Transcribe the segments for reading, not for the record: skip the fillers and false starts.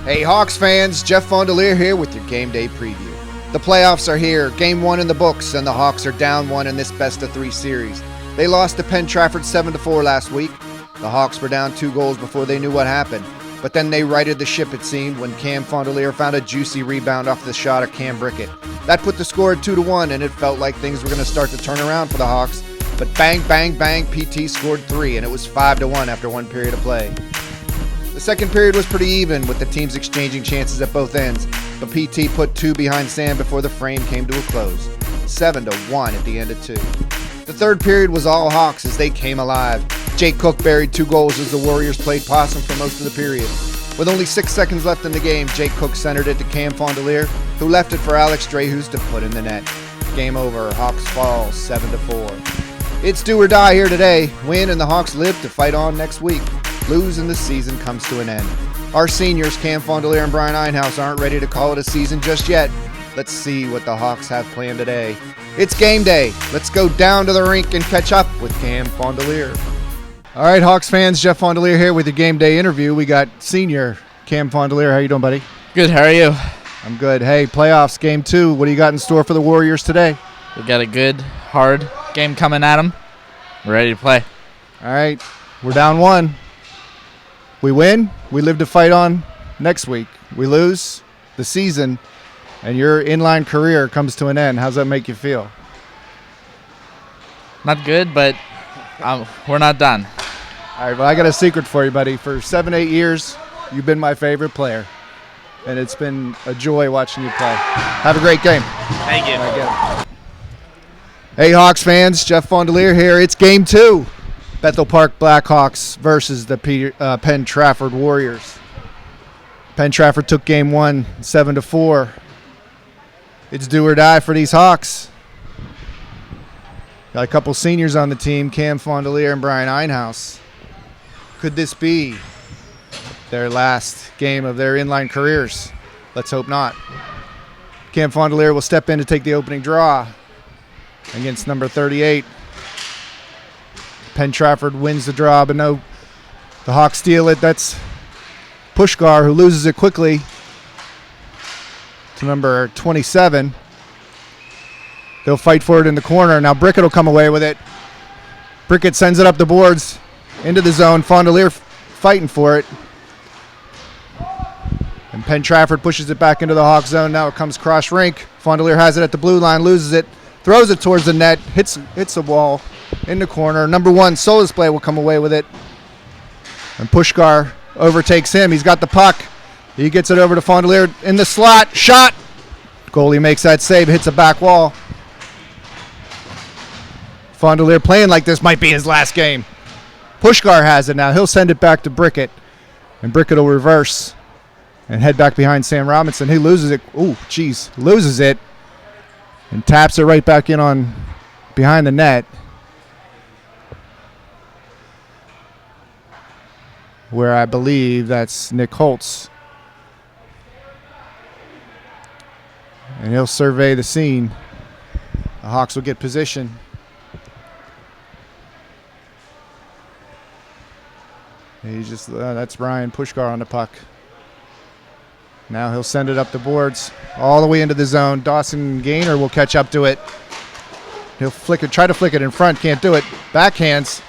Hey Hawks fans, Jeff Fondelier here with your game day preview. The playoffs are here, game 1 in the books, and the Hawks are down 1 in this best-of-3 series. They lost to Penn Trafford 7-4 last week. The Hawks were down 2 goals before they knew what happened. But then they righted the ship, it seemed, when Cam Fondelier found a juicy rebound off the shot of Cam Brickett. That put the score at 2-1, and it felt like things were going to start to turn around for the Hawks. But bang, bang, bang, PT scored 3, and it was 5-1 after 1 period of play. The second period was pretty even, with the teams exchanging chances at both ends, but PT put 2 behind Sam before the frame came to a close. 7-1 at the end of 2. The third period was all Hawks as they came alive. Jake Cook buried 2 goals as the Warriors played possum for most of the period. With only 6 seconds left in the game, Jake Cook centered it to Cam Fondelier, who left it for Alex Dreyhus to put in the net. Game over, Hawks fall 7-4. It's do or die here today. Win and the Hawks live to fight on next week. Lose and the season comes to an end. Our seniors, Cam Fondelier and Brian Einhaus, aren't ready to call it a season just yet. Let's see what the Hawks have planned today. It's game day. Let's go down to the rink and catch up with Cam Fondelier. All right, Hawks fans, Jeff Fondelier here with your game day interview. We got senior Cam Fondelier. How you doing, buddy? Good, how are you? I'm good. Hey, playoffs, game 2. What do you got in store for the Warriors today? We got a good, hard game coming at them. We're ready to play. All right, we're down 1. We win, we live to fight on next week. We lose, the season, and your inline career comes to an end. How's that make you feel? Not good, but we're not done. All right, well, I got a secret for you, buddy. For 7-8 years, you've been my favorite player, and it's been a joy watching you play. Have a great game. Thank you. Hey, Hawks fans, Jeff Fondelier here. It's game 2. Bethel Park Blackhawks versus the Penn Trafford Warriors. Penn Trafford took game 1, 7-4. It's do or die for these Hawks. Got a couple seniors on the team, Cam Fondelier and Brian Einhaus. Could this be their last game of their inline careers? Let's hope not. Cam Fondelier will step in to take the opening draw against number 38. Penn Trafford wins the draw, but no, the Hawks steal it. That's Pushkar, who loses it quickly to number 27. They'll fight for it in the corner. Now Brickett will come away with it. Brickett sends it up the boards into the zone. Fondelier fighting for it. And Penn Trafford pushes it back into the Hawk zone. Now it comes cross rink. Fondelier has it at the blue line, loses it, throws it towards the net, hits the wall. In the corner. Number 1, Solisplay will come away with it. And Pushkar overtakes him. He's got the puck. He gets it over to Fondelier in the slot. Shot! Goalie makes that save, hits a back wall. Fondelier playing like this might be his last game. Pushkar has it now. He'll send it back to Brickett. And Brickett will reverse and head back behind Sam Robinson. He loses it. Ooh, jeez. Loses it. And taps it right back in on behind the net. Where I believe that's Nick Holtz. And he'll survey the scene. The Hawks will get position. That's Ryan Pushkar on the puck. Now he'll send it up the boards all the way into the zone. Dawson Gaynor will catch up to it. He'll try to flick it in front, can't do it. Backhands.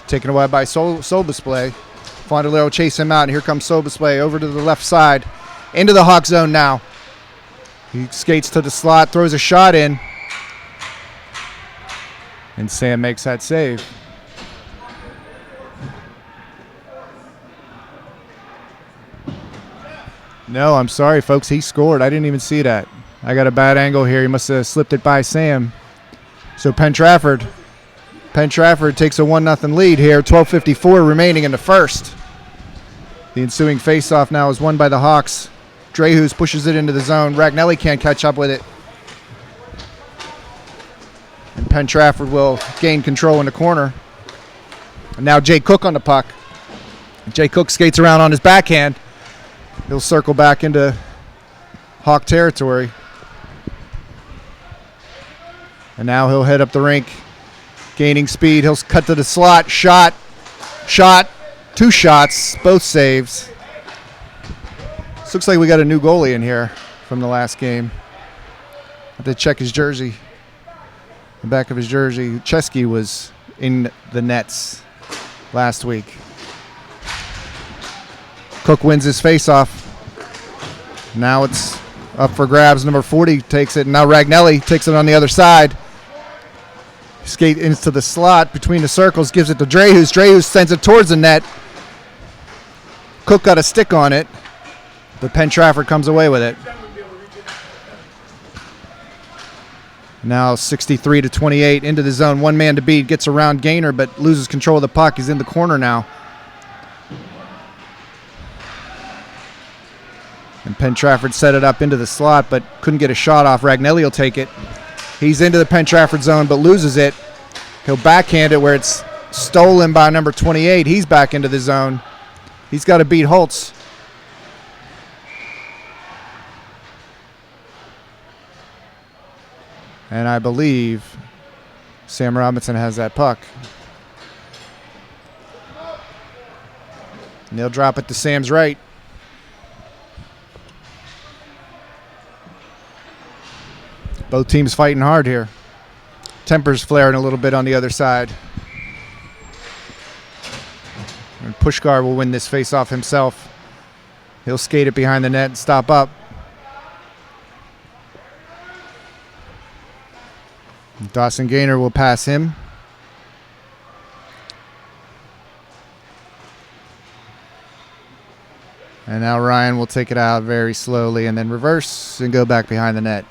Taken away by Solisplay. Fondelier will chase him out, and here comes Solisplay over to the left side. Into the Hawk zone now. He skates to the slot, throws a shot in. And Sam makes that save. No, I'm sorry, folks. He scored. I didn't even see that. I got a bad angle here. He must have slipped it by Sam. So Penn Trafford takes a 1-0 lead here. 12:54 remaining in the first. The ensuing faceoff now is won by the Hawks. Dreyhus pushes it into the zone. Ragnelli can't catch up with it. And Penn Trafford will gain control in the corner. And now Jake Cook on the puck. Jake Cook skates around on his backhand. He'll circle back into Hawk territory. And now he'll head up the rink, gaining speed. He'll cut to the slot. Shot. 2 shots, both saves. This looks like we got a new goalie in here from the last game. I have to check his jersey. The back of his jersey. Chesky was in the nets last week. Cook wins his faceoff. Now it's up for grabs. Number 40 takes it, and now Ragnelli takes it on the other side. Skate into the slot between the circles, gives it to Dreyhus. Dreyhus sends it towards the net. Cook got a stick on it, but Penn Trafford comes away with it. Now 63-28 into the zone. One man to beat, gets around Gaynor, but loses control of the puck. He's in the corner now. And Penn Trafford set it up into the slot, but couldn't get a shot off. Ragnelli will take it. He's into the Penn Trafford zone, but loses it. He'll backhand it where it's stolen by number 28. He's back into the zone. He's got to beat Holtz. And I believe Sam Robinson has that puck. And they'll drop it to Sam's right. Both teams fighting hard here. Tempers flaring a little bit on the other side. And Pushkar will win this face-off himself. He'll skate it behind the net and stop up. Dawson Gaynor will pass him. And now Ryan will take it out very slowly and then reverse and go back behind the net.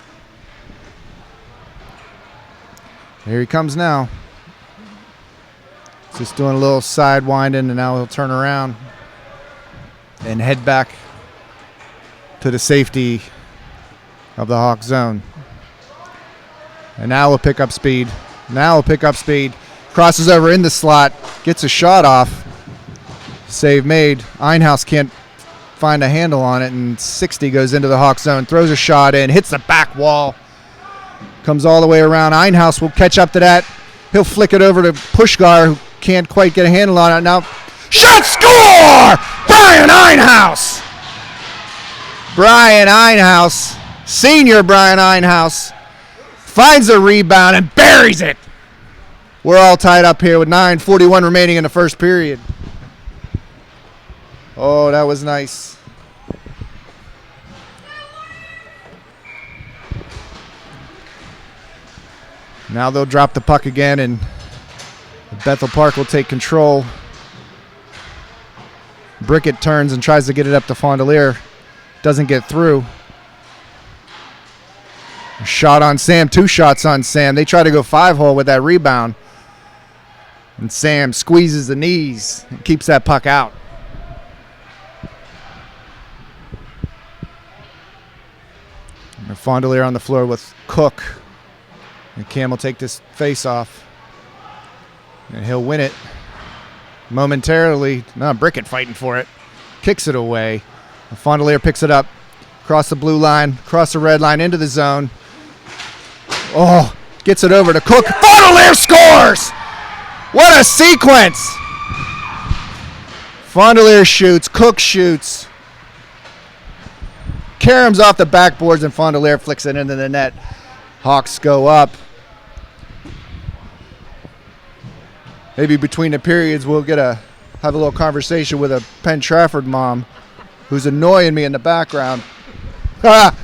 Here he comes now. Just doing a little side winding, and now he'll turn around and head back to the safety of the Hawk zone. And now we'll pick up speed. Crosses over in the slot. Gets a shot off. Save made. Einhaus can't find a handle on it, and 60 goes into the Hawk zone. Throws a shot in. Hits the back wall. Comes all the way around. Einhaus will catch up to that. He'll flick it over to Pushkar, who can't quite get a handle on it. Now, shot, score! Brian Einhaus! Brian Einhaus, senior Brian Einhaus, finds a rebound and buries it. We're all tied up here with 9:41 remaining in the first period. Oh, that was nice. Now they'll drop the puck again, and Bethel Park will take control. Brickett turns and tries to get it up to Fondelier. Doesn't get through. A shot on Sam, 2 shots on Sam. They try to go 5-hole with that rebound. And Sam squeezes the knees and keeps that puck out. And Fondelier on the floor with Cook. And Cam will take this face off. And he'll win it momentarily. No, Brickett fighting for it. Kicks it away. And Fondelier picks it up. Across the blue line. Across the red line. Into the zone. Oh, gets it over to Cook. Fondelier scores! What a sequence! Fondelier shoots. Cook shoots. Karam's off the backboards and Fondelier flicks it into the net. Hawks go up. Maybe between the periods we'll have a little conversation with a Penn Trafford mom who's annoying me in the background. Ah!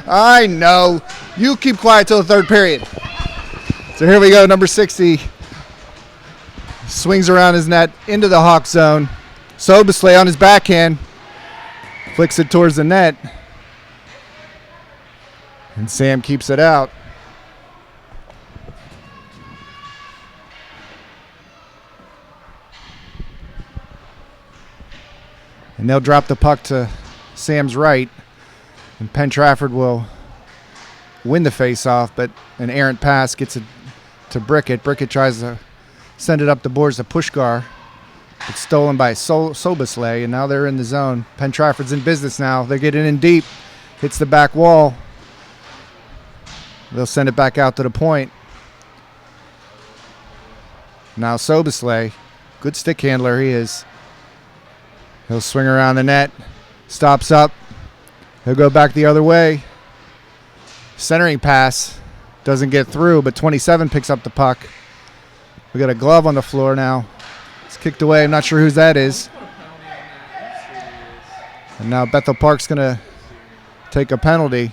I know. You keep quiet till the third period. So here we go. Number 60 swings around his net into the Hawk zone. Soboslay on his backhand flicks it towards the net. And Sam keeps it out. And they'll drop the puck to Sam's right. And Penn Trafford will win the face-off, but an errant pass gets it to Brickett. Brickett tries to send it up the boards to Pushkar. It's stolen by Soboslay, and now they're in the zone. Penn Trafford's in business now. They're getting in deep. Hits the back wall. They'll send it back out to the point. Now Soboslay, good stick handler he is. He'll swing around the net. Stops up. He'll go back the other way. Centering pass. Doesn't get through, but 27 picks up the puck. We got a glove on the floor now. It's kicked away. I'm not sure whose that is. And now Bethel Park's going to take a penalty.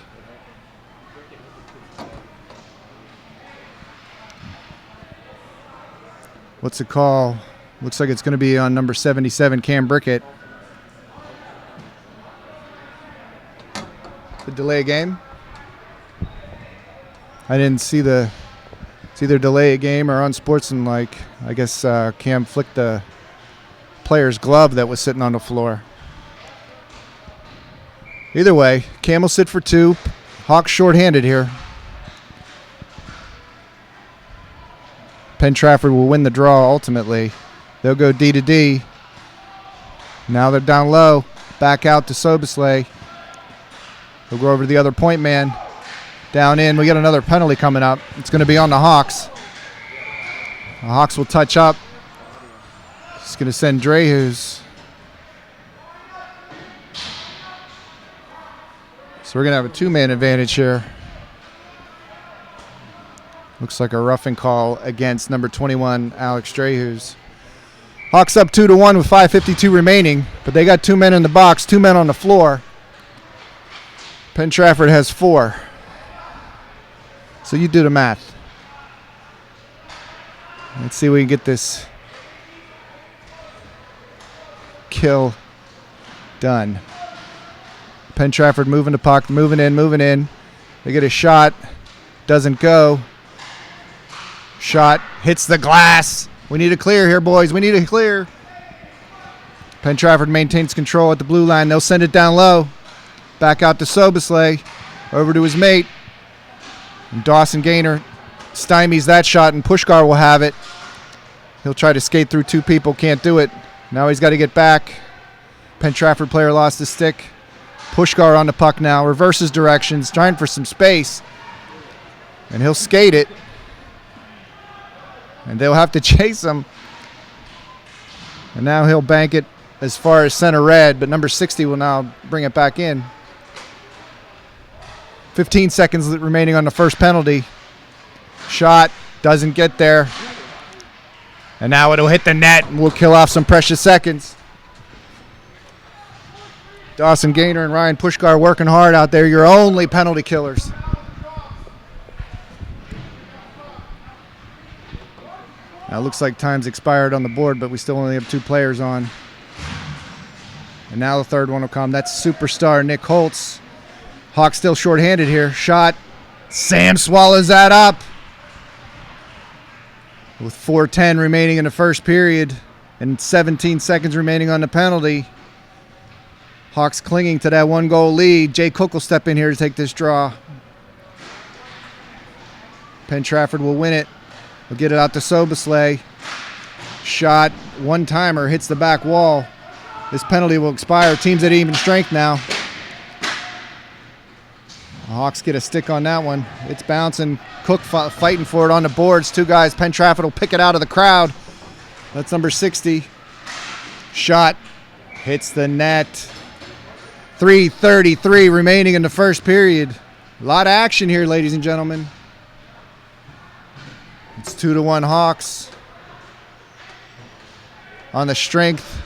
What's the call? Looks like it's going to be on number 77, Cam Brickett. The delay game. I didn't see it's either delay a game or unsportsmanlike. I guess Cam flicked the player's glove that was sitting on the floor. Either way, Cam will sit for 2. Hawks shorthanded here. Penn Trafford will win the draw ultimately. They'll go D to D. Now they're down low. Back out to Soboslay. He'll go over to the other point man. Down in. We got another penalty coming up. It's going to be on the Hawks. The Hawks will touch up. It's going to send Drehus. So we're going to have a 2-man advantage here. Looks like a roughing call against number 21, Alex Drehus. Hawks up 2-1 with 5:52 remaining, but they got 2 men in the box, 2 men on the floor. Penn Trafford has 4. So you do the math. Let's see if we can get this kill done. Penn Trafford moving the puck, moving in. They get a shot. Doesn't go. Shot hits the glass. We need a clear here, boys. We need a clear. Penn Trafford maintains control at the blue line. They'll send it down low. Back out to Soboslay. Over to his mate. And Dawson Gaynor stymies that shot, and Pushkar will have it. He'll try to skate through 2 people. Can't do it. Now he's got to get back. Penn Trafford player lost his stick. Pushkar on the puck now. Reverses directions. Trying for some space. And he'll skate it. And they'll have to chase him. And now he'll bank it as far as center red, but number 60 will now bring it back in. 15 seconds remaining on the first penalty. Shot doesn't get there. And now it'll hit the net and we'll kill off some precious seconds. Dawson Gaynor and Ryan Pushkar working hard out there. Your only penalty killers. Now it looks like time's expired on the board, but we still only have 2 players on. And now the third one will come. That's superstar Nick Holtz. Hawks still shorthanded here. Shot. Sam swallows that up. With 4:10 remaining in the first period and 17 seconds remaining on the penalty. Hawks clinging to that 1-goal lead. Jay Cook will step in here to take this draw. Penn Trafford will win it. We'll get it out to Soboslay. Shot, one-timer, hits the back wall. This penalty will expire. Team's at even strength now. The Hawks get a stick on that one. It's bouncing. Cook fighting for it on the boards. 2 guys. Penn Trafford will pick it out of the crowd. That's number 60. Shot hits the net. 3:33 remaining in the first period. A lot of action here, ladies and gentlemen. It's 2-1 Hawks on the strength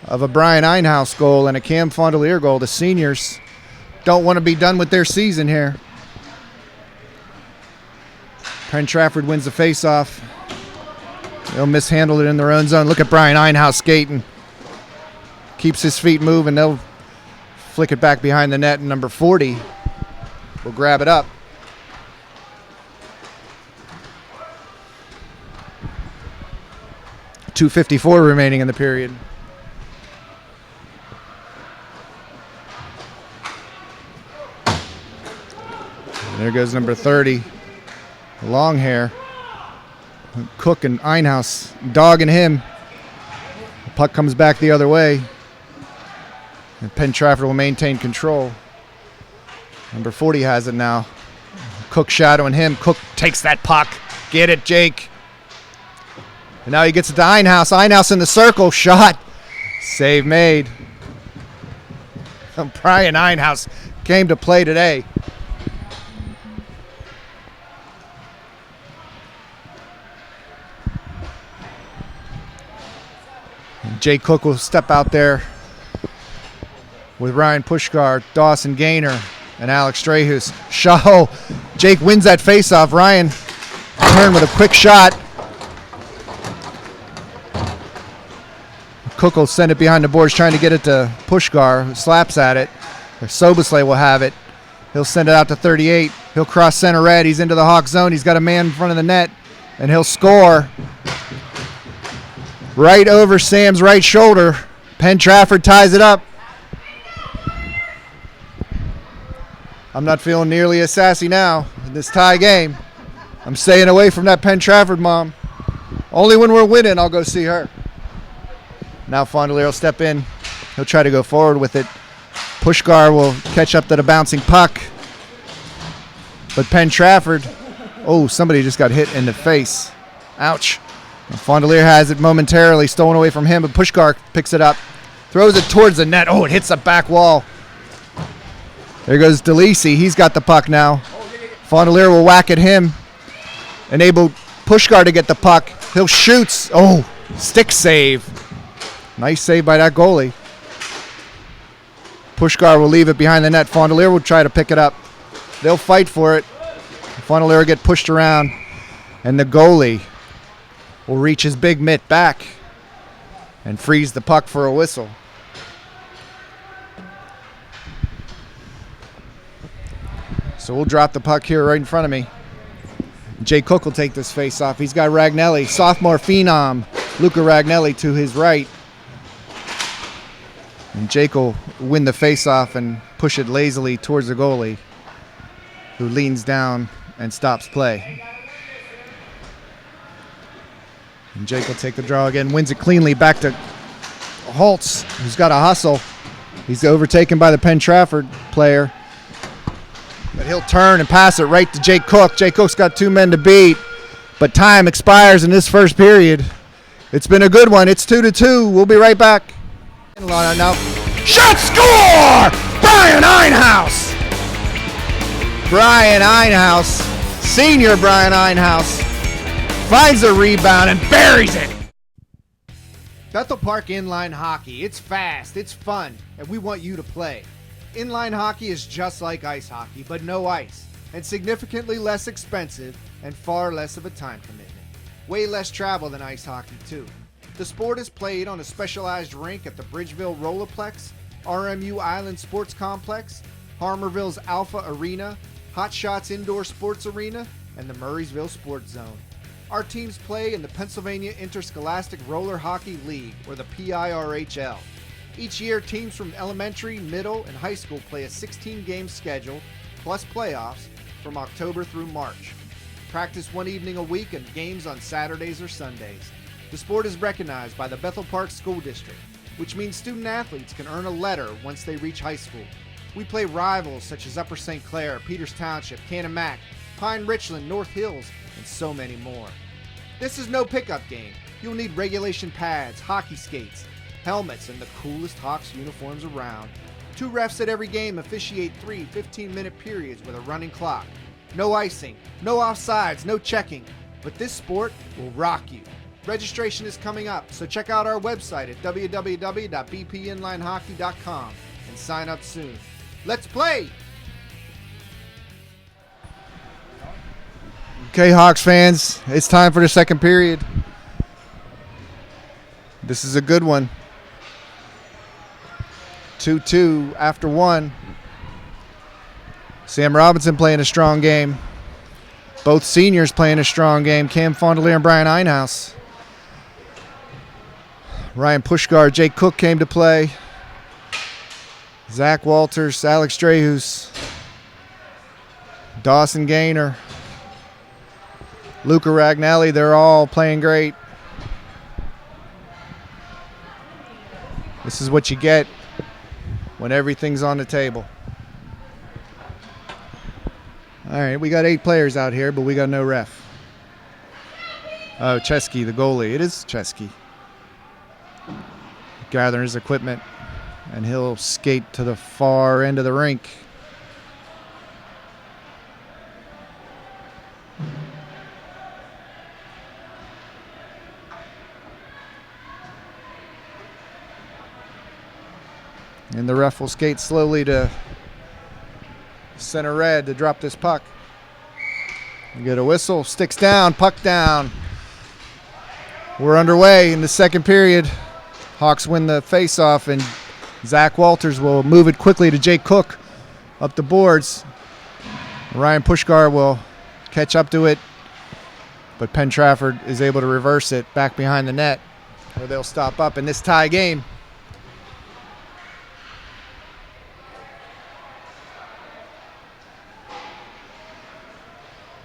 of a Brian Einhaus goal and a Cam Fondelier goal. The seniors don't want to be done with their season here. Penn Trafford wins the faceoff. They'll mishandle it in their own zone. Look at Brian Einhaus skating. Keeps his feet moving. They'll flick it back behind the net, and number 40 will grab it up. .254 remaining in the period. And there goes number 30. Long hair. Cook and Einhaus dogging him. The puck comes back the other way. And Penn Trafford will maintain control. Number 40 has it now. Cook shadowing him. Cook takes that puck. Get it, Jake. And now he gets it to Einhaus. Einhaus in the circle. Shot. Save made. Brian Einhaus came to play today. And Jay Cook will step out there with Ryan Pushkar, Dawson Gaynor, and Alex Strahus. Shaw. Jake wins that faceoff. Ryan turned with a quick shot. Cook will send it behind the boards, trying to get it to Pushkar, who slaps at it. Or Soboslay will have it. He'll send it out to 38. He'll cross center red. He's into the Hawk zone. He's got a man in front of the net, and he'll score. Right over Sam's right shoulder. Penn Trafford ties it up. I'm not feeling nearly as sassy now in this tie game. I'm staying away from that Penn Trafford mom. Only when we're winning, I'll go see her. Now Fondelier will step in. He'll try to go forward with it. Pushkar will catch up to the bouncing puck. But Penn Trafford, oh, somebody just got hit in the face. Ouch. And Fondelier has it momentarily, stolen away from him, but Pushkar picks it up. Throws it towards the net. Oh, it hits the back wall. There goes DeLisi. He's got the puck now. Fondelier will whack at him. Enable Pushkar to get the puck. He'll shoot. Oh, stick save. Nice save by that goalie. Pushkar will leave it behind the net. Fondelier will try to pick it up. They'll fight for it. Fondelier will get pushed around. And the goalie will reach his big mitt back and freeze the puck for a whistle. So we'll drop the puck here right in front of me. Jay Cook will take this face off. He's got Ragnelli, sophomore phenom, Luca Ragnelli to his right. And Jake will win the face-off and push it lazily towards the goalie, who leans down and stops play. And Jake will take the draw again, wins it cleanly back to Holtz, who's got a hustle. He's overtaken by the Penn Trafford player. But he'll turn and pass it right to Jake Cook. Jake Cook's got two men to beat, but time expires in this first period. It's been a good one. It's 2-2. We'll be right back. Now, shot, score! Brian Einhaus! Brian Einhaus, senior Brian Einhaus, finds a rebound and buries it. Bethel Park Inline Hockey. It's fast, it's fun, and we want you to play. Inline hockey is just like ice hockey, but no ice, and significantly less expensive and far less of a time commitment. Way less travel than ice hockey, too. The sport is played on a specialized rink at the Bridgeville Rollerplex, RMU Island Sports Complex, Harmerville's Alpha Arena, Hot Shots Indoor Sports Arena, and the Murraysville Sports Zone. Our teams play in the Pennsylvania Interscholastic Roller Hockey League, or the PIRHL. Each year, teams from elementary, middle, and high school play a 16-game schedule, plus playoffs, from October through March. Practice one evening a week and games on Saturdays or Sundays. The sport is recognized by the Bethel Park School District, which means student athletes can earn a letter once they reach high school. We play rivals such as Upper St. Clair, Peters Township, Canon-Mac, Pine Richland, North Hills, and so many more. This is no pickup game. You'll need regulation pads, hockey skates, helmets, and the coolest Hawks uniforms around. 2 refs at every game officiate 3 15-minute periods with a running clock. No icing, no offsides, no checking, but this sport will rock you. Registration is coming up, so check out our website at www.bpinlinehockey.com and sign up soon. Let's play! Okay, Hawks fans, it's time for the second period. This is a good one. 2-2 after 1. Sam Robinson playing a strong game. Both seniors playing a strong game. Cam Fondelier and Brian Einhaus. Ryan Pushkar, Jake Cook came to play. Zach Walters, Alex Strahus, Dawson Gaynor, Luca Ragnelli, they're all playing great. This is what you get when everything's on the table. All right, we got 8 players out here, but we got no ref. Oh, Chesky, the goalie. It is Chesky. gathering his equipment, and he'll skate to the far end of the rink. And the ref will skate slowly to center red to drop this puck. You get a whistle, sticks down, puck down. We're underway in the second period. Hawks win the faceoff, and Zach Walters will move it quickly to Jake Cook up the boards. Ryan Pushkar will catch up to it, but Penn Trafford is able to reverse it back behind the net, where they'll stop up in this tie game.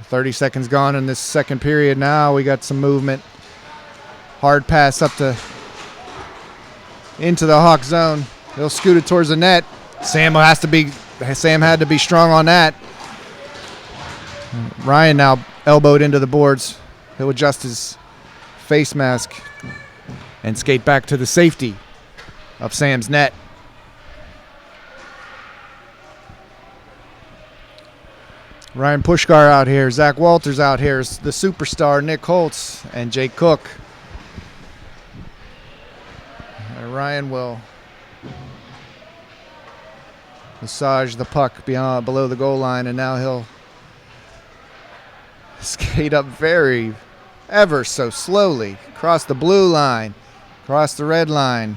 30 seconds gone in this second period. Now we got some movement. Hard pass up into the Hawk zone. He'll scoot it towards the net. Sam had to be strong on that. Ryan now elbowed into the boards. He'll adjust his face mask and skate back to the safety of Sam's net. Ryan Pushkar out here, Zach Walters out here, the superstar Nick Holtz and Jake Cook. And Ryan will massage the puck below the goal line, and now he'll skate up ever so slowly, across the blue line, across the red line.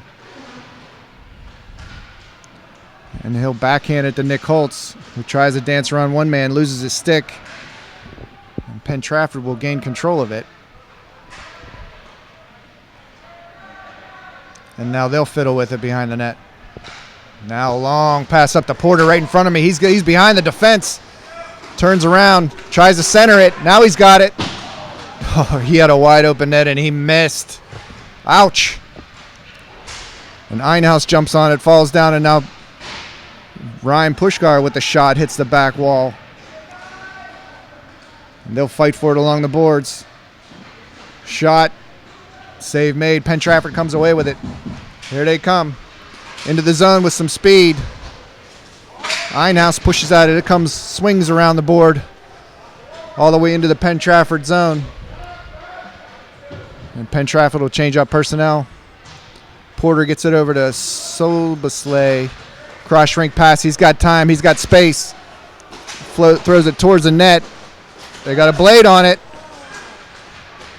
And he'll backhand it to Nick Holtz, who tries to dance around one man, loses his stick. And Penn Trafford will gain control of it. And now they'll fiddle with it behind the net. Now a long pass up to Porter right in front of me. He's behind the defense. Turns around, tries to center it. Now he's got it. Oh, he had a wide open net and he missed. Ouch. And Einhaus jumps on it, falls down, and now Ryan Pushkar with the shot hits the back wall. And they'll fight for it along the boards. Shot. Save made. Penn Trafford comes away with it. Here they come. Into the zone with some speed. Einhaus pushes at it. It comes, swings around the board all the way into the Penn Trafford zone. And Penn Trafford will change up personnel. Porter gets it over to Soboslay. Cross rink pass. He's got time. He's got space. Throws it towards the net. They got a blade on it.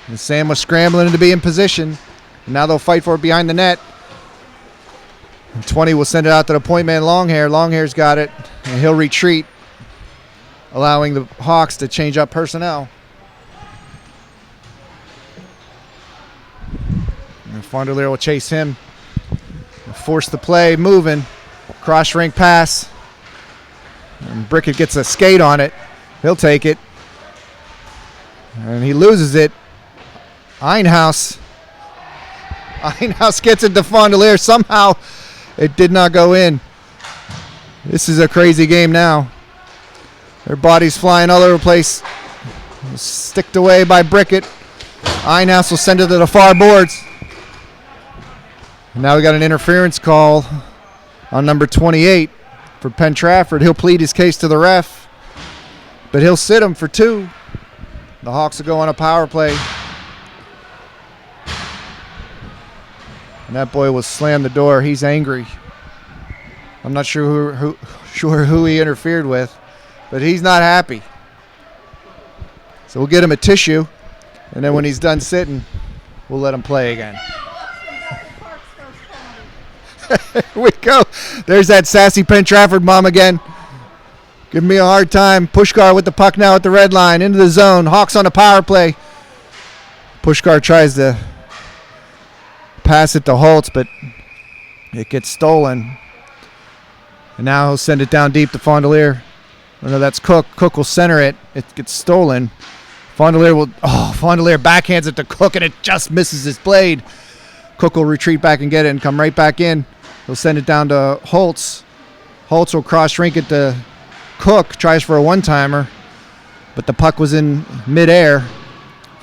And Sam was scrambling to be in position. And now they'll fight for it behind the net. And 20 will send it out to the point man Longhair. Longhair's got it. And he'll retreat, allowing the Hawks to change up personnel. And Fondelier will chase him. Force the play, moving. Cross rink pass. And Brickett gets a skate on it. He'll take it. And he loses it. Einhaus gets it to Fondelier. Somehow it did not go in. This is a crazy game now. Their bodies flying all over the place. Sticked away by Brickett. Einhaus will send it to the far boards. And now we got an interference call on number 28 for Penn Trafford. He'll plead his case to the ref, but he'll sit him for 2. The Hawks will go on a power play. And that boy will slam the door. He's angry. I'm not sure who he interfered with, but he's not happy. So we'll get him a tissue, and then when he's done sitting, we'll let him play again. Here we go. There's that sassy Penn Trafford mom again. Giving me a hard time. Pushkar with the puck now at the red line. Into the zone. Hawks on a power play. Pushkar tries to pass it to Holtz, but it gets stolen. And now he'll send it down deep to Fondelier. Oh, no, that's Cook. Cook will center it. It gets stolen. Fondelier backhands it to Cook, and it just misses his blade. Cook will retreat back and get it and come right back in. He'll send it down to Holtz. Holtz will cross-rink it to Cook. Tries for a one-timer, but the puck was in midair.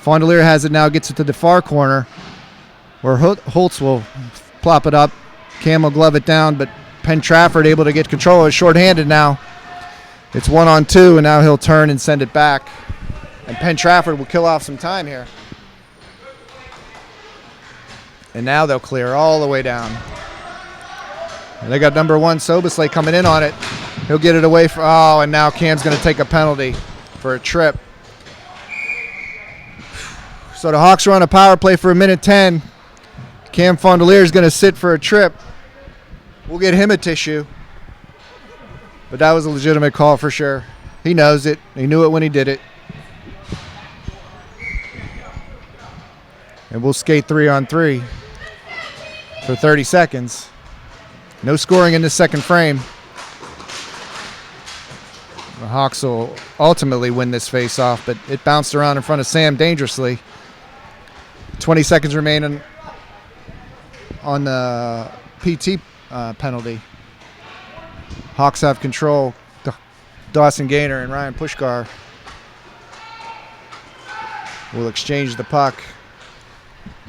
Fondelier has it now, gets it to the far corner, where Holtz will plop it up. Cam will glove it down, but Penn Trafford able to get control. It's shorthanded now. It's 1-on-2, and now he'll turn and send it back. And Penn Trafford will kill off some time here. And now they'll clear all the way down. And they got number 1, Soboslai, coming in on it. He'll get it away from, and now Cam's going to take a penalty for a trip. So the Hawks are on a power play for 1:10. Cam Fondelier is going to sit for a trip. We'll get him a tissue. But that was a legitimate call for sure. He knows it. He knew it when he did it. And we'll skate 3-on-3 for 30 seconds. No scoring in the second frame. The Hawks will ultimately win this face-off, but it bounced around in front of Sam dangerously. 20 seconds remaining on the PT penalty. Hawks have control. Dawson Gaynor and Ryan Pushkar will exchange the puck.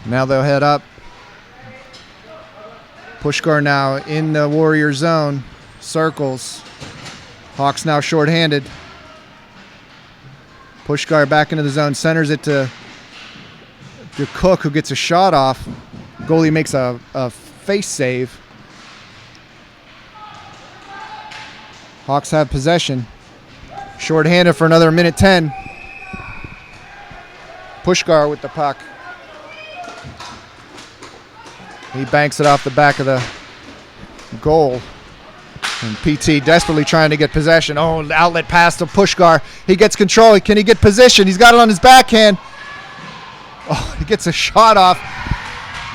Now they'll head up. Pushkar now in the Warrior zone. Circles. Hawks now shorthanded. Pushkar back into the zone. Centers it to Cook, who gets a shot off. Goalie makes a face save. Hawks have possession. Shorthanded for another 1:10. Pushkar with the puck. He banks it off the back of the goal. And PT desperately trying to get possession. Oh, outlet pass to Pushkar. He gets control. Can he get position? He's got it on his backhand. Oh, he gets a shot off.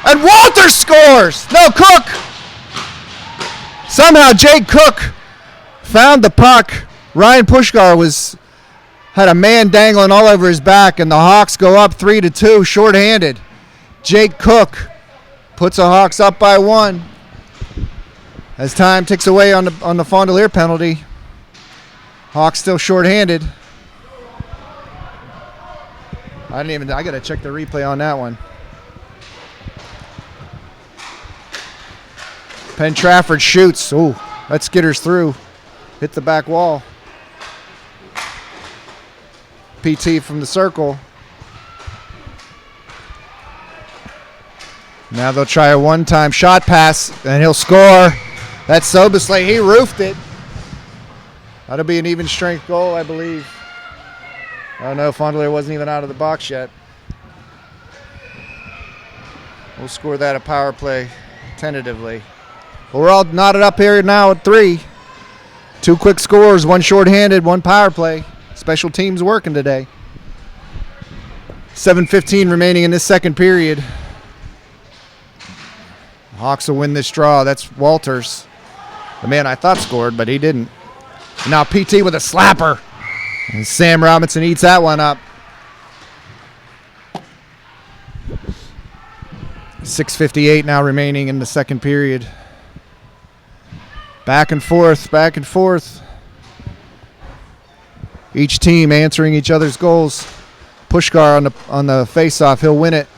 And Walter scores! No, Cook! Somehow Jake Cook found the puck. Ryan Pushkar had a man dangling all over his back, and the Hawks go up 3-2, shorthanded. Jake Cook puts the Hawks up by 1. As time ticks away on the Fondelier penalty, Hawks still shorthanded. I got to check the replay on that one. Penn Trafford shoots. Ooh, that skitters through. Hit the back wall. PT from the circle. Now they'll try a one-time shot pass, and he'll score. That's Soboslai. He roofed it. That'll be an even strength goal, I believe. Oh no, Fondelier wasn't even out of the box yet. We'll score that a power play tentatively. Well, we're all knotted up here now at 3. 2 quick scores, 1 shorthanded, 1 power play. Special teams working today. 7:15 remaining in this second period. Hawks will win this draw. That's Walters. The man I thought scored, but he didn't. Now PT with a slapper. And Sam Robinson eats that one up. 6:58 now remaining in the second period. Back and forth, back and forth. Each team answering each other's goals. Pushkar on the face-off, he'll win it.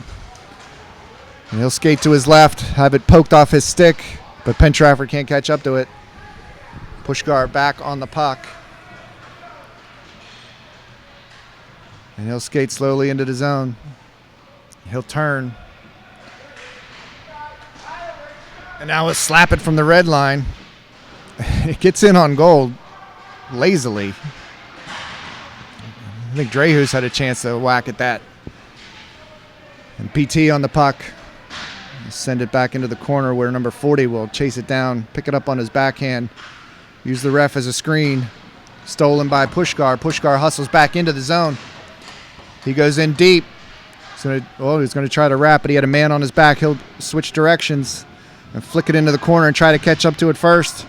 And he'll skate to his left, have it poked off his stick, but Penn Trafford can't catch up to it. Pushkar back on the puck. And he'll skate slowly into the zone. He'll turn. And now he'll slap it from the red line. It gets in on goal lazily. I think Dreyhus had a chance to whack at that. And PT on the puck. Send it back into the corner where number 40 will chase it down, pick it up on his backhand, use the ref as a screen. Stolen by Pushkar. Pushkar hustles back into the zone. He goes in deep. He's going to try to wrap it. He had a man on his back. He'll switch directions and flick it into the corner and try to catch up to it first.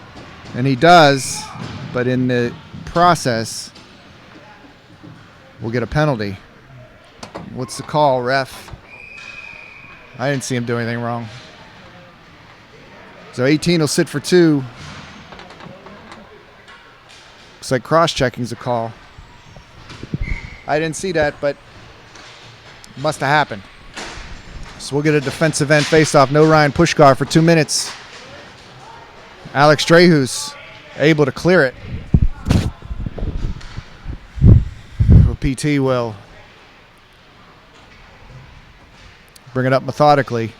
And he does, but in the process, we'll get a penalty. What's the call, ref? I didn't see him do anything wrong. So 18 will sit for 2. Looks like cross-checking's a call. I didn't see that, but it must have happened. So we'll get a defensive end face-off. No Ryan Pushkar for 2 minutes. Alex Dreyhus able to clear it. PT will bring it up methodically.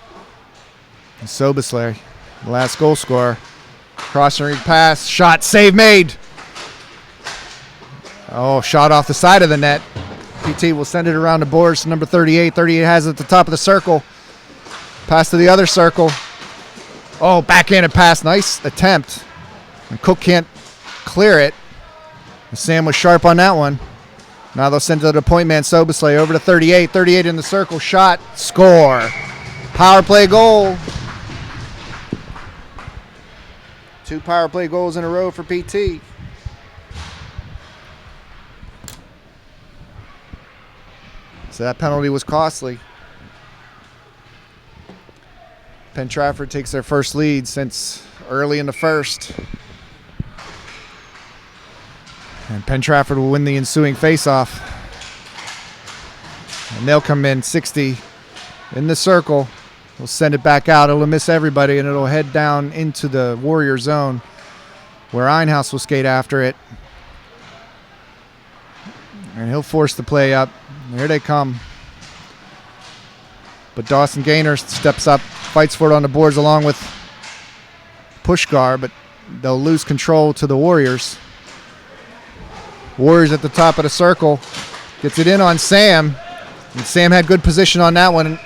And Soboslai, the last goal scorer. Crossing ring pass, shot, save made. Oh, shot off the side of the net. PT will send it around the boards to number 38. 38 has it at the top of the circle. Pass to the other circle. Oh, backhanded pass, nice attempt. And Cook can't clear it. And Sam was sharp on that one. Now they'll send it to the point man, Soboslai, over to 38. 38 in the circle, shot, score. Power play goal. 2 power play goals in a row for PT. So that penalty was costly. Penn Trafford takes their first lead since early in the first. And Penn Trafford will win the ensuing faceoff. And they'll come in 60 in the circle. We'll send it back out. It'll miss everybody, and it'll head down into the Warrior zone where Einhaus will skate after it. And he'll force the play up. Here they come. But Dawson Gaynor steps up, fights for it on the boards along with Pushkar, but they'll lose control to the Warriors. Warriors at the top of the circle. Gets it in on Sam. And Sam had good position on that one.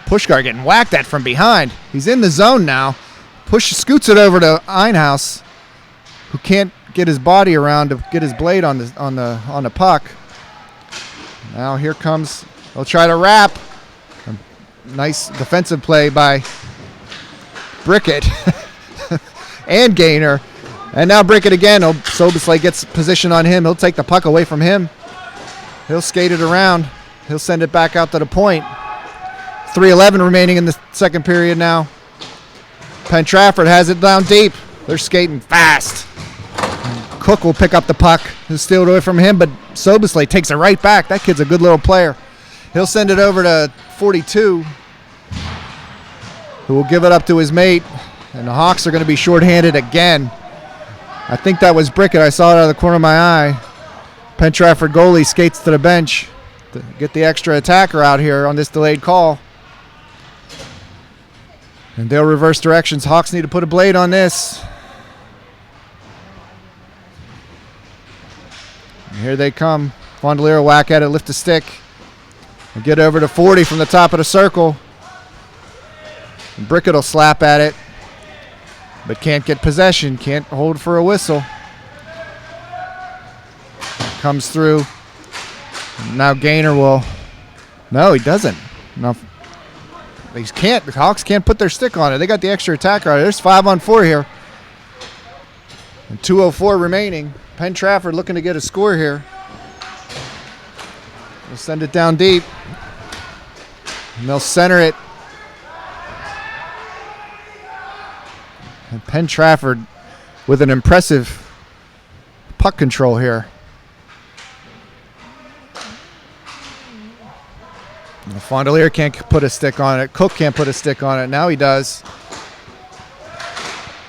Pushkar getting whacked at from behind. He's in the zone now. Scoots it over to Einhaus, who can't get his body around to get his blade on the puck. Now here comes, they'll try to wrap. A nice defensive play by Brickett and Gaynor. And now Brickett again. Soboslai gets position on him. He'll take the puck away from him. He'll skate it around. He'll send it back out to the point. 3:11 remaining in the second period now. Penn Trafford has it down deep. They're skating fast. Cook will pick up the puck. He'll steal it away from him, but Soboslai takes it right back. That kid's a good little player. He'll send it over to 42, who will give it up to his mate. And the Hawks are going to be shorthanded again. I think that was Brickett. I saw it out of the corner of my eye. Penn Trafford goalie skates to the bench to get the extra attacker out here on this delayed call. And they'll reverse directions. Hawks need to put a blade on this. And here they come. Fondelier whack at it, lift a stick. And get over to 40 from the top of the circle. And Brickett will slap at it, but can't get possession, can't hold for a whistle. Comes through. Now Gaynor will. No, he doesn't. No, he can't. The Hawks can't put their stick on it. They got the extra attacker on it. There's 5-on-4 here. And 2:04 remaining. Penn Trafford looking to get a score here. They'll send it down deep. And they'll center it. And Penn Trafford with an impressive puck control here. And Fondelier can't put a stick on it. Cook can't put a stick on it. Now he does.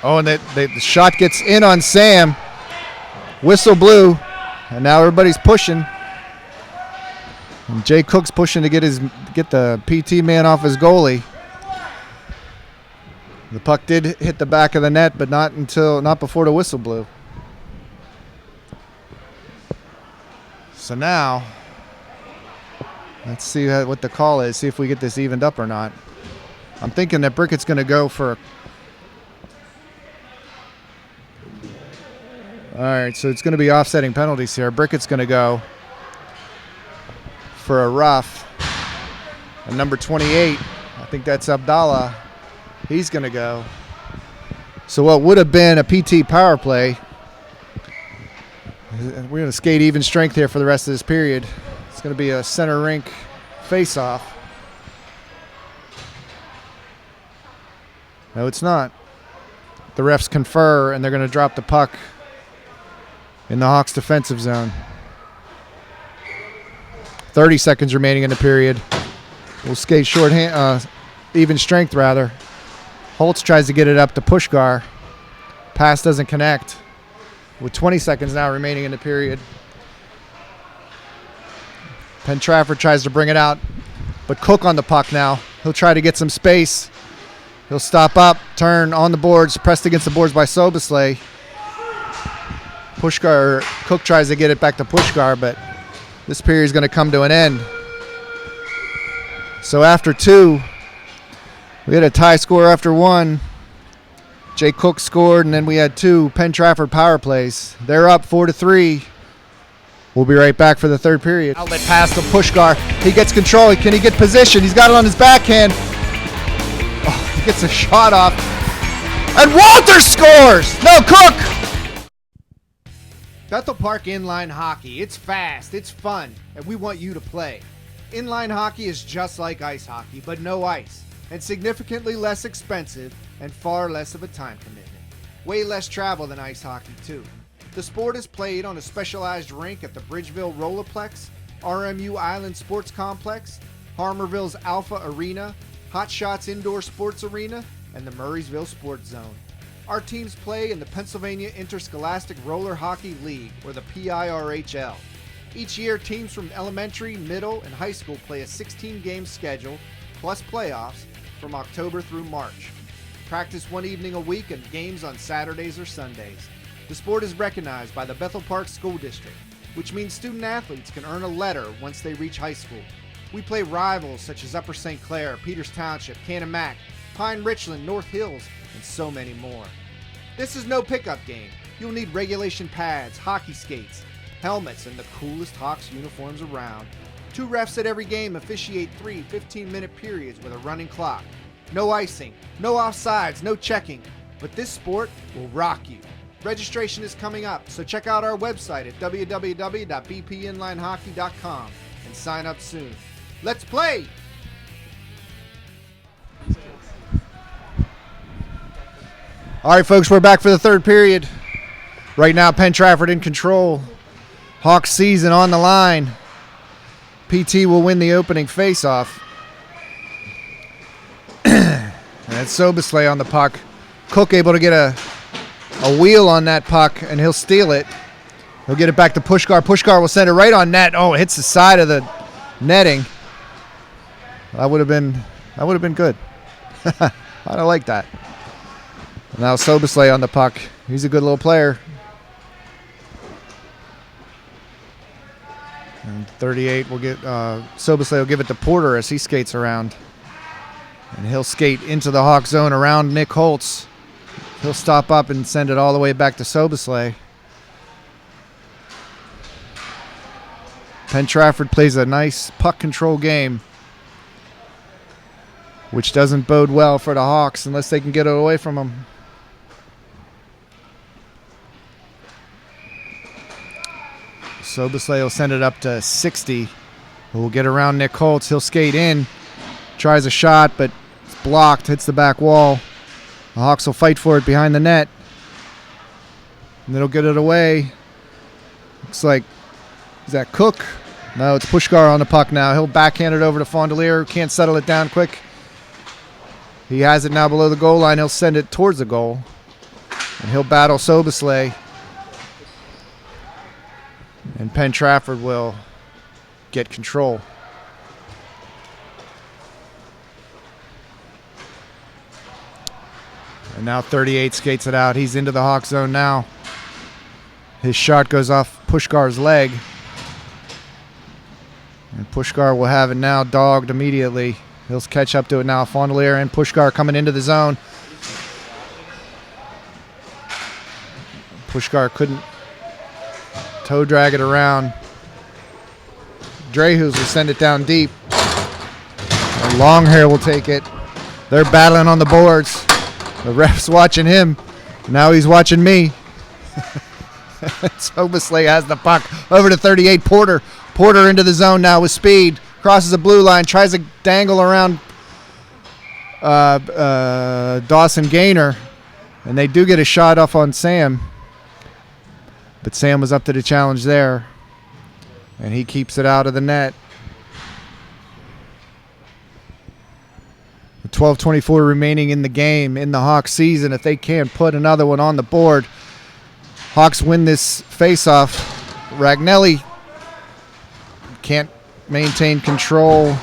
Oh, and the shot gets in on Sam. Whistle blew. And now everybody's pushing. And Jay Cook's pushing to get the PT man off his goalie. The puck did hit the back of the net, but not before the whistle blew. So now, let's see what the call is. See if we get this evened up or not. I'm thinking that Brickett's going to go for. All right, so it's going to be offsetting penalties here. Brickett's going to go for a rough. And number 28, I think that's Abdallah. He's going to go. So what would have been a PT power play, we're going to skate even strength here for the rest of this period. It's going to be a center rink face-off. No, it's not. The refs confer, and they're going to drop the puck in the Hawks' defensive zone. 30 seconds remaining in the period. will skate even strength rather. Holtz tries to get it up to Pushkar. Pass doesn't connect. With 20 seconds now remaining in the period. Penn Trafford tries to bring it out, but Cook on the puck now. He'll try to get some space. He'll stop up, turn on the boards, pressed against the boards by Soboslai. Cook tries to get it back to Pushkar, but this period is going to come to an end. So after 2, we had a tie score after 1. Jay Cook scored, and then we had 2 Penn Trafford power plays. They're up 4-3. We'll be right back for the third period. Outlet pass to Pushkar. He gets control. Can he get position? He's got it on his backhand. Oh, he gets a shot off. And Walters scores! No, Cook! Bethel Park Inline Hockey. It's fast, it's fun, and we want you to play. Inline hockey is just like ice hockey, but no ice, and significantly less expensive and far less of a time commitment. Way less travel than ice hockey, too. The sport is played on a specialized rink at the Bridgeville Rollerplex, RMU Island Sports Complex, Harmerville's Alpha Arena, Hot Shots Indoor Sports Arena, and the Murraysville Sports Zone. Our teams play in the Pennsylvania Interscholastic Roller Hockey League, or the PIRHL. Each year, teams from elementary, middle, and high school play a 16-game schedule, plus playoffs, from October through March. Practice one evening a week and games on Saturdays or Sundays. The sport is recognized by the Bethel Park School District, which means student athletes can earn a letter once they reach high school. We play rivals such as Upper St. Clair, Peters Township, Canon-Mac, Pine Richland, North Hills, and so many more. This is no pickup game. You'll need regulation pads, hockey skates, helmets, and the coolest Hawks uniforms around. 2 refs at every game officiate 3 15-minute periods with a running clock. No icing, no offsides, no checking, but this sport will rock you. Registration is coming up, so check out our website at www.bpinlinehockey.com and sign up soon. Let's play! All right, folks, we're back for the third period. Right now, Penn Trafford in control. Hawks season on the line. PT will win the opening faceoff. And it's Soboslai on the puck. Cook able to get a wheel on that puck, and he'll steal it. He'll get it back to Pushkar. Pushkar will send it right on net. Oh, it hits the side of the netting. That would have been good. I don't like that. Now Soboslai on the puck. He's a good little player. And 38 will get Soboslai will give it to Porter as he skates around. And he'll skate into the Hawk zone around Nick Holtz. He'll stop up and send it all the way back to Soboslai. Penn Trafford plays a nice puck control game, which doesn't bode well for the Hawks unless they can get it away from them. Soboslai will send it up to 60. We'll get around Nick Holtz. He'll skate in, tries a shot, but it's blocked, hits the back wall. The Hawks will fight for it behind the net. And they'll get it away. Looks like, is that Cook? No, it's Pushkar on the puck now. He'll backhand it over to Fondelier. Can't settle it down quick. He has it now below the goal line. He'll send it towards the goal. And he'll battle Soboslai. And Penn Trafford will get control. And now 38 skates it out. He's into the Hawk zone now. His shot goes off Pushkar's leg. And Pushkar will have it now dogged immediately. He'll catch up to it now. Fondelier and Pushkar coming into the zone. Pushkar couldn't toe drag it around. Drehus will send it down deep. And Longhair will take it. They're battling on the boards. The ref's watching him. Now he's watching me. Soboslai has the puck over to 38. Porter into the zone now with speed. Crosses the blue line. Tries to dangle around Dawson Gaynor. And they do get a shot off on Sam. But Sam was up to the challenge there. And he keeps it out of the net. 12:24 remaining in the game in the Hawks season. If they can't put another one on the board, Hawks win this faceoff. Ragnelli can't maintain control.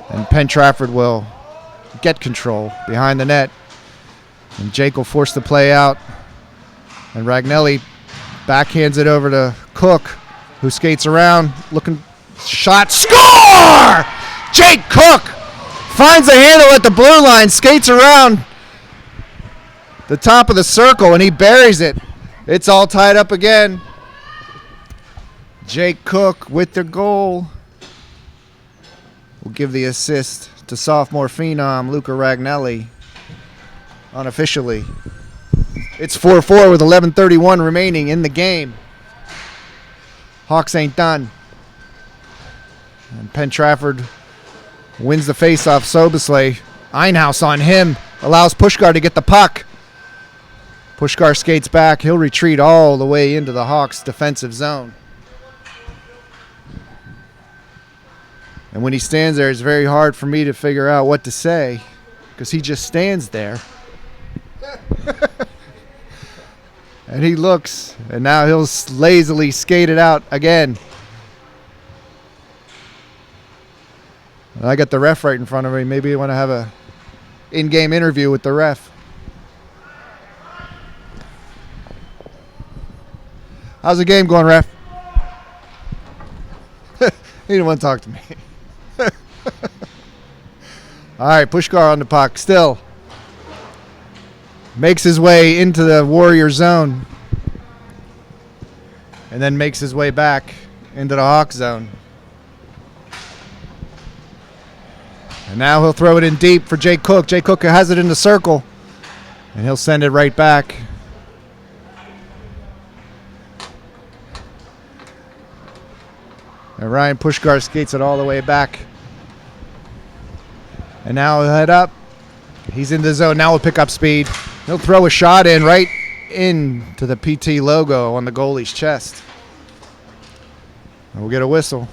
And Penn Trafford will get control behind the net. And Jake will force the play out. And Ragnelli backhands it over to Cook, who skates around, looking, shot, score! Jake Cook finds a handle at the blue line, skates around the top of the circle, and he buries it. It's all tied up again. Jake Cook with the goal will give the assist to sophomore phenom Luca Ragnelli unofficially. It's 4-4 with 11:31 remaining in the game. Hawks ain't done. And Penn Trafford wins the faceoff. Soboslay, Einhaus on him, allows Pushkar to get the puck. Pushkar skates back. He'll retreat all the way into the Hawks' defensive zone. And when he stands there, it's very hard for me to figure out what to say because he just stands there. And he looks, and now he'll lazily skate it out again. I got the ref right in front of me. Maybe I want to have a in-game interview with the ref. How's the game going, ref? He didn't want to talk to me. All right, Pushkar on the puck still. Makes his way into the Warrior zone. And then makes his way back into the Hawk zone. And now he'll throw it in deep for Jake Cook. Jake Cook has it in the circle. And he'll send it right back. And Ryan Pushkar skates it all the way back. And now he'll head up. He's in the zone. Now he'll pick up speed. He'll throw a shot in right into the PT logo on the goalie's chest. And we'll get a whistle.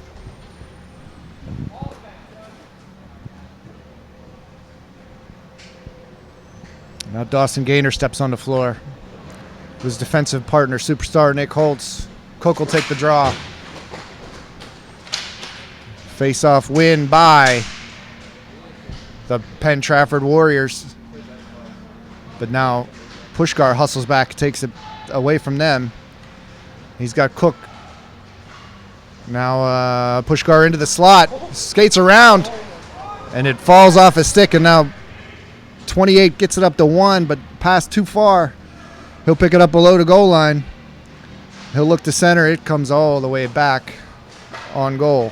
Now Dawson Gaynor steps on the floor. His defensive partner, superstar Nick Holtz. Cook will take the draw. Face-off win by the Penn Trafford Warriors. But now Pushkar hustles back, takes it away from them. He's got Cook. Now Pushkar into the slot, skates around, and it falls off his stick, and now 28 gets it up to 1, but passed too far. He'll pick it up below the goal line. He'll look to center. It comes all the way back on goal,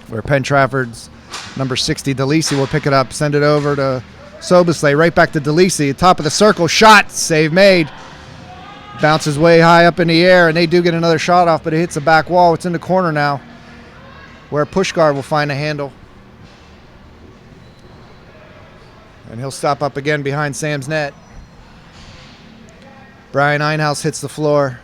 where Penn Trafford's number 60, DeLisi, will pick it up, send it over to Soboslay, right back to DeLisi, top of the circle, shot, save made. Bounces way high up in the air, and they do get another shot off, but it hits the back wall. It's in the corner now, where Pushkar will find a handle. And he'll stop up again behind Sam's net. Brian Einhaus hits the floor.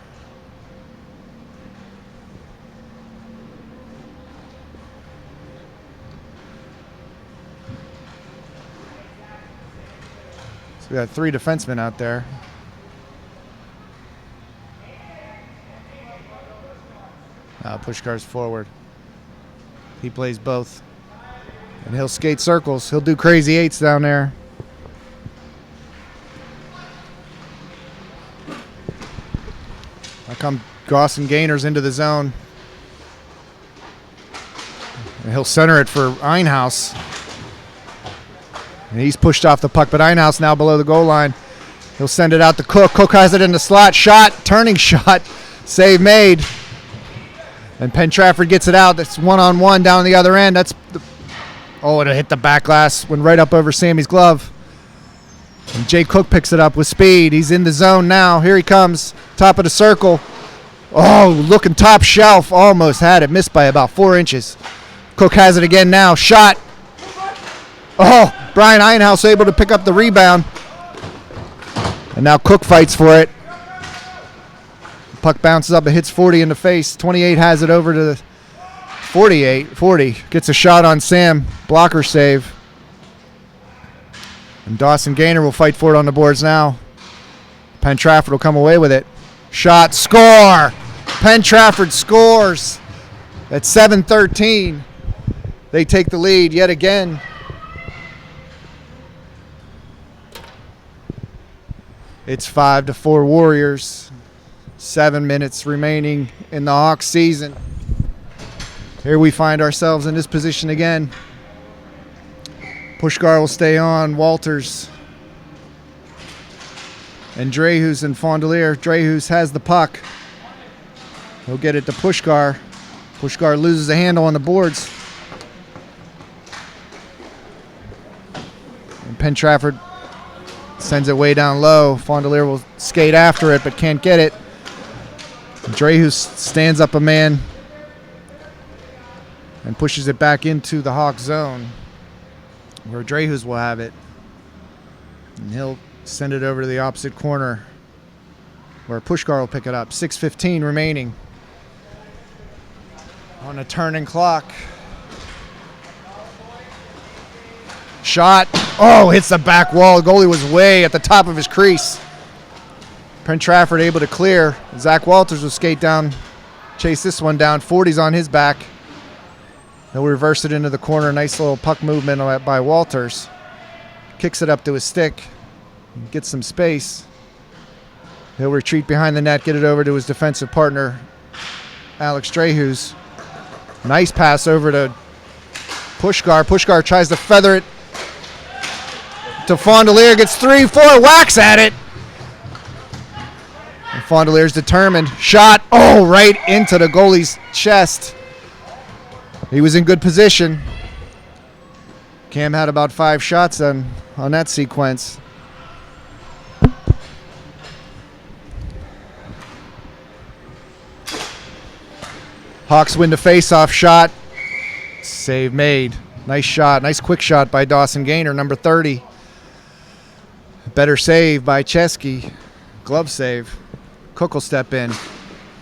So we got 3 defensemen out there. Pushkar's forward. He plays both. And he'll skate circles. He'll do crazy 8s down there. Now come Dawson Gaynor's into the zone. And he'll center it for Einhaus. And he's pushed off the puck, but Einhaus now below the goal line. He'll send it out to Cook. Cook has it in the slot. Shot, turning shot. Save made. And Penn Trafford gets it out. That's one-on-one down the other end. Oh, it hit the back glass. Went right up over Sammy's glove. And Jay Cook picks it up with speed. He's in the zone now. Here he comes. Top of the circle. Oh, looking top shelf. Almost had it. Missed by about 4 inches. Cook has it again now. Shot. Oh, Brian Einhaus able to pick up the rebound. And now Cook fights for it. Puck bounces up. It hits 40 in the face. 28 has it over to 40. Gets a shot on Sam. Blocker save. And Dawson Gaynor will fight for it on the boards now. Penn Trafford will come away with it. Shot, score! Penn Trafford scores at 7-13. They take the lead yet again. It's 5-4 Warriors. 7 minutes remaining in the Hawks season. Here we find ourselves in this position again. Pushkar will stay on. Walters and Dreyhus and Fondelier. Dreyhus has the puck. He'll get it to Pushkar. Pushkar loses a handle on the boards. And Penn Trafford sends it way down low. Fondelier will skate after it but can't get it. Dreyhus stands up a man and pushes it back into the Hawk zone where Dreyhus will have it. And he'll send it over to the opposite corner where Pushkar will pick it up. 6:15 remaining on a turning clock. Shot. Oh, hits the back wall. The goalie was way at the top of his crease. Penn Trafford able to clear. Zach Walters will skate down, chase this one down. 40's on his back. He'll reverse it into the corner. Nice little puck movement by Walters. Kicks it up to his stick. Gets some space. He'll retreat behind the net, get it over to his defensive partner, Alex Dreyhus. Nice pass over to Pushkar. Pushkar tries to feather it to Fondelier. Gets 3-4, whacks at it. And Fondelier's determined. Shot, oh, right into the goalie's chest. He was in good position. Cam had about 5 shots on that sequence. Hawks win the face-off shot. Save made. Nice shot. Nice quick shot by Dawson Gaynor, number 30. Better save by Chesky. Glove save. Cook will step in.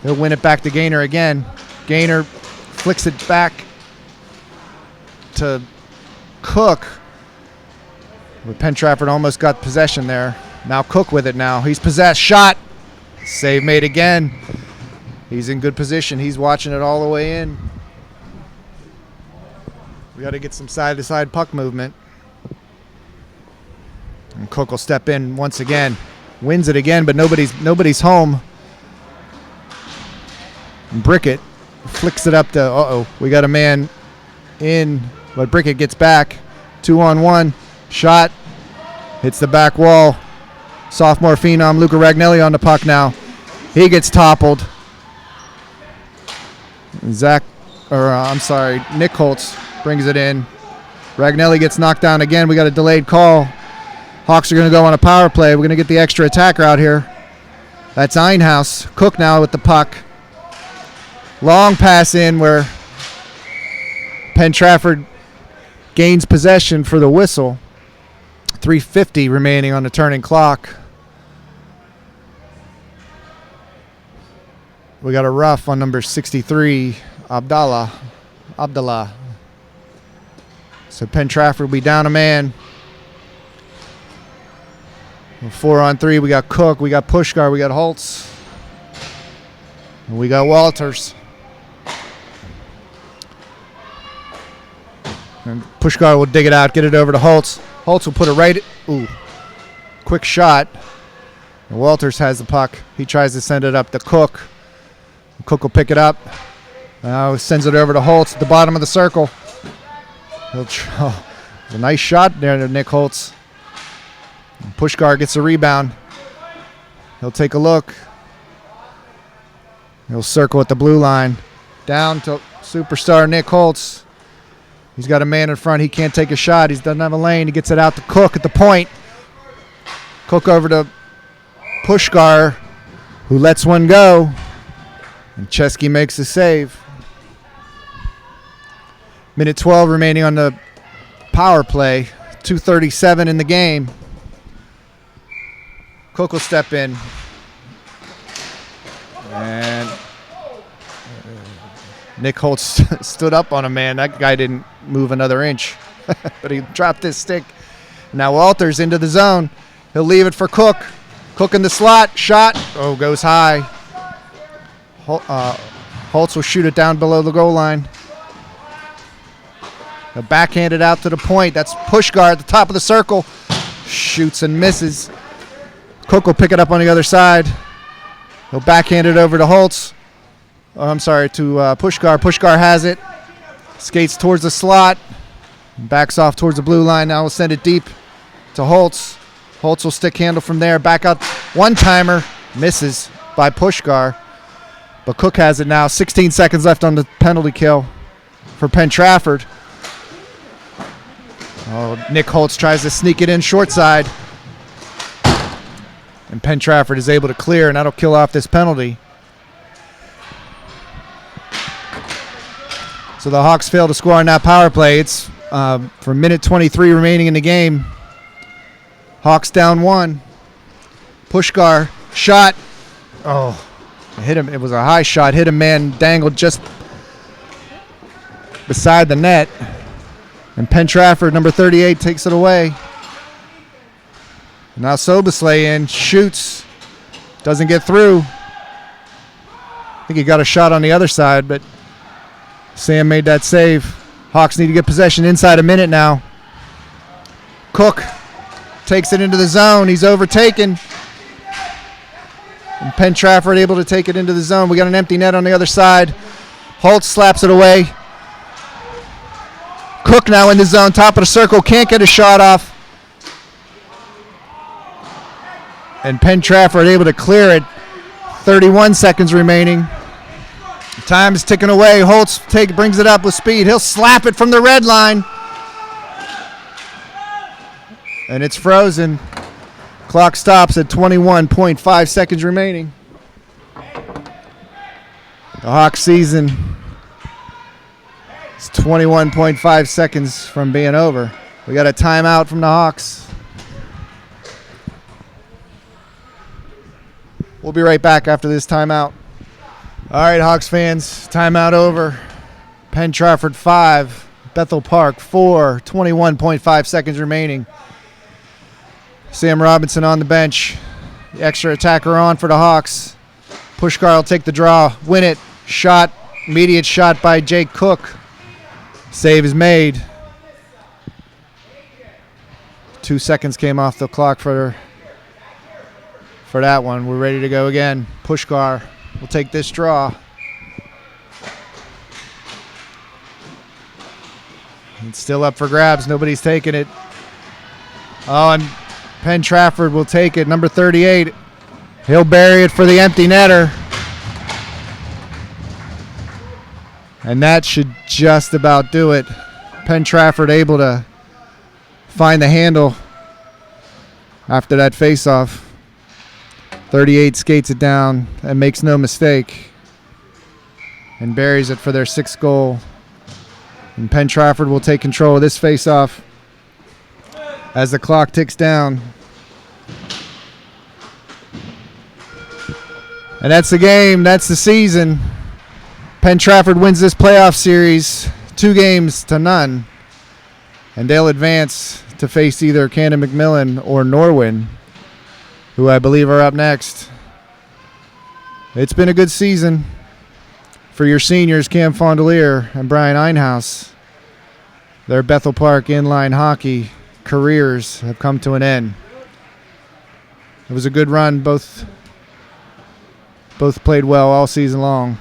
He'll win it back to Gaynor again. Gaynor flicks it back to Cook. But Penn Trafford almost got possession there. Now Cook with it now. He's possessed. Shot. Save made again. He's in good position. He's watching it all the way in. We got to get some side-to-side puck movement. And Cook will step in once again. Wins it again, but nobody's home. And Brickett flicks it up to, we got a man in, but Brickett gets back. 2-on-1. Shot. Hits the back wall. Sophomore phenom Luca Ragnelli on the puck now. He gets toppled. Nick Holtz brings it in. Ragnelli gets knocked down again. We got a delayed call. Hawks are going to go on a power play. We're going to get the extra attacker out here. That's Einhaus. Cook now with the puck. Long pass in where Penn Trafford gains possession for the whistle. 3:50 remaining on the turning clock. We got a rough on number 63, Abdallah. So Penn Trafford will be down a man. 4-on-3, we got Cook, we got Pushkar, we got Holtz. And we got Walters. And Pushkar will dig it out, get it over to Holtz. Holtz will put it right. Quick shot. And Walters has the puck. He tries to send it up to Cook. Cook will pick it up. Now sends it over to Holtz at the bottom of the circle. A nice shot there to Nick Holtz. Pushkar gets a rebound. He'll take a look. He'll circle at the blue line. Down to superstar Nick Holtz. He's got a man in front. He can't take a shot. He doesn't have a lane. He gets it out to Cook at the point. Cook over to Pushkar, who lets one go. And Chesky makes a save. Minute 12 remaining on the power play. 2:37 in the game. Cook will step in. And Nick Holtz stood up on him, man. That guy didn't move another inch, but he dropped his stick. Now Walters into the zone. He'll leave it for Cook. Cook in the slot. Shot. Oh, goes high. Holtz will shoot it down below the goal line. He'll backhand it out to the point. That's Pushkar at the top of the circle. Shoots and misses. Cook will pick it up on the other side. He'll backhand it over to Holtz. To Pushkar. Pushkar has it. Skates towards the slot. Backs off towards the blue line. Now we'll send it deep to Holtz. Holtz will stick handle from there. Back out. One-timer. Misses by Pushkar. But Cook has it now. 16 seconds left on the penalty kill for Penn Trafford. Oh, Nick Holtz tries to sneak it in short side. And Penn Trafford is able to clear, and that'll kill off this penalty. So the Hawks fail to score on that power play. It's for minute 23 remaining in the game. Hawks down 1. Pushkar shot. Oh, hit him. It was a high shot. Hit a man, dangled just beside the net. And Penn Trafford, number 38, takes it away. Now Soboslay in, shoots, doesn't get through. I think he got a shot on the other side, but Sam made that save. Hawks need to get possession inside a minute now. Cook takes it into the zone. He's overtaken. And Penn Trafford able to take it into the zone. We got an empty net on the other side. Holtz slaps it away. Cook now in the zone, top of the circle, can't get a shot off. And Penn Trafford able to clear it. 31 seconds remaining. Time is ticking away. Holtz brings it up with speed. He'll slap it from the red line. And it's frozen. Clock stops at 21.5 seconds remaining. The Hawks season is 21.5 seconds from being over. We got a timeout from the Hawks. We'll be right back after this timeout. All right, Hawks fans, timeout over. Penn Trafford 5, Bethel Park 4, 21.5 seconds remaining. Sam Robinson on the bench. The extra attacker on for the Hawks. Pushkar will take the draw, win it. Shot, immediate shot by Jake Cook. Save is made. 2 seconds came off the clock for that one. We're ready to go again. Pushkar will take this draw. It's still up for grabs. Nobody's taking it. Oh, and Penn Trafford will take it. Number 38. He'll bury it for the empty netter. And that should just about do it. Penn Trafford able to find the handle after that faceoff. 38 skates it down and makes no mistake and buries it for their 6th goal. And Penn Trafford will take control of this faceoff as the clock ticks down. And that's the game. That's the season. Penn Trafford wins this playoff series 2-0. And they'll advance to face either Camden McMillan or Norwin, who I believe are up next. It's been a good season for your seniors, Cam Fondelier and Brian Einhaus. Their Bethel Park inline hockey careers have come to an end. It was a good run. Both played well all season long.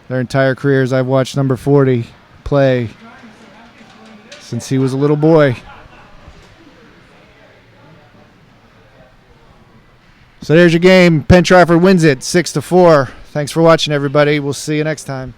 Their entire careers, I've watched number 40 play since he was a little boy. So there's your game. Penn Trafford wins it 6-4. Thanks for watching, everybody. We'll see you next time.